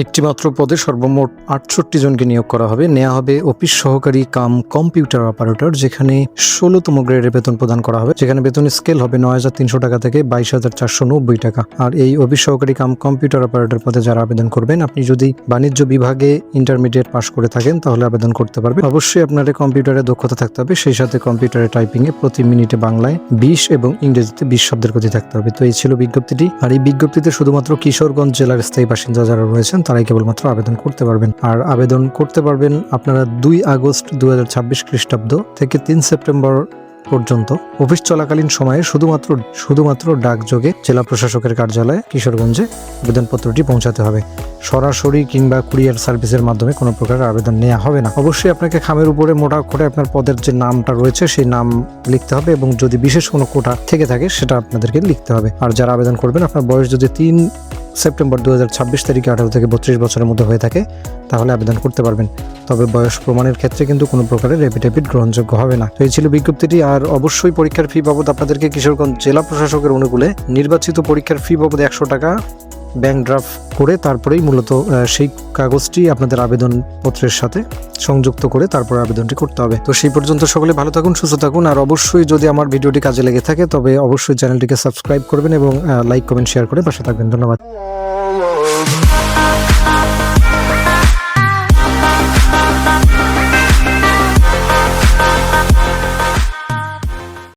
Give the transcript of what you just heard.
একটিমাত্র পদে সর্বমোট ৬৮ জনকে নিয়োগ করা হবে। নেওয়া হবে অফিস সহকারী কাম কম্পিউটার অপারেটর, যেখানে ১৬তম গ্রেডের বেতন প্রদান করা হবে। যেখানে বেতন স্কেল হবে ৯,৩০০ টাকা থেকে ২২,৪৯০ টাকা। আর এই অফিস সহকারী কাম কম্পিউটার অপারেটর পদে যারা আবেদন করবেন, আপনি যদি বাণিজ্য বিভাগে ইন্টারমিডিয়েট পাস করে থাকেন তাহলে আবেদন করতে পারবেন। অবশ্যই আপনার কম্পিউটারে দক্ষতা থাকতে হবে, সেই সাথে কম্পিউটারে টাইপিংয়ে প্রতি মিনিটে বাংলায় ২০ এবং ইংরেজিতে ২০ শব্দের গতি থাকতে হবে। তো এই ছিল বিজ্ঞপ্তিটি। আর এই বিজ্ঞপ্তিতে শুধুমাত্র কিশোরগঞ্জ জেলার স্থায়ী বাসিন্দা যারা রয়েছেন তারাই কেবলমাত্র আবেদন করতে পারবেন। আর আবেদন করতে পারবেন আপনারা ২ আগস্ট ২০২৬ খ্রিস্টাব্দ থেকে ৩ সেপ্টেম্বর পর্যন্ত। অফিস চলাকালীন সময়ে শুধুমাত্র ডাকযোগে জেলা প্রশাসকের কার্যালয়ে কিশোরগঞ্জে আবেদনপত্রটি পৌঁছাতে হবে। সরাসরি কিংবা কুরিয়ার সার্ভিসের মাধ্যমে কোনো প্রকার আবেদন নেওয়া হবে না। অবশ্যই আপনাকে খামের উপরে মোটা করে আপনার পদের যে নামটা রয়েছে সেই নাম লিখতে হবে, এবং যদি বিশেষ কোনো কোটা থেকে থাকে সেটা আপনাদেরকে লিখতে হবে। আর যারা আবেদন করবেন, আপনার বয়স যদি ৩ সেপ্টেম্বর ২০২৬ তারিখে ১৮ থেকে ৩২ বছরের মধ্যে হয়ে থাকে তাহলে আবেদন করতে পারবেন। তবে বয়স প্রমাণের ক্ষেত্রে কিন্তু কোনো প্রকারের এফিডেভিট গ্রহণযোগ্য হবে না। তো এই ছিল বিজ্ঞপ্তিটি। আর অবশ্যই পরীক্ষার ফি বাবদ আপনাদেরকে কিশোরগঞ্জ জেলা প্রশাসকের অনুকূলে নির্বাচিত পরীক্ষার ফি বাবদ ১০০ টাকা ব্যাংক ড্রাফট করে তারপরেই মূলত সেই কাগজটি আপনাদের আবেদনপত্রের সাথে সংযুক্ত করে তারপরে আবেদনটি করতে হবে। তো সেই পর্যন্ত সকলে ভালো থাকুন, সুস্থ থাকুন। আর অবশ্যই যদি আমার ভিডিওটি কাজে লেগে থাকে তবে অবশ্যই চ্যানেলটিকে সাবস্ক্রাইব করবেন এবং লাইক কমেন্ট শেয়ার করে পাশে থাকবেন। ধন্যবাদ।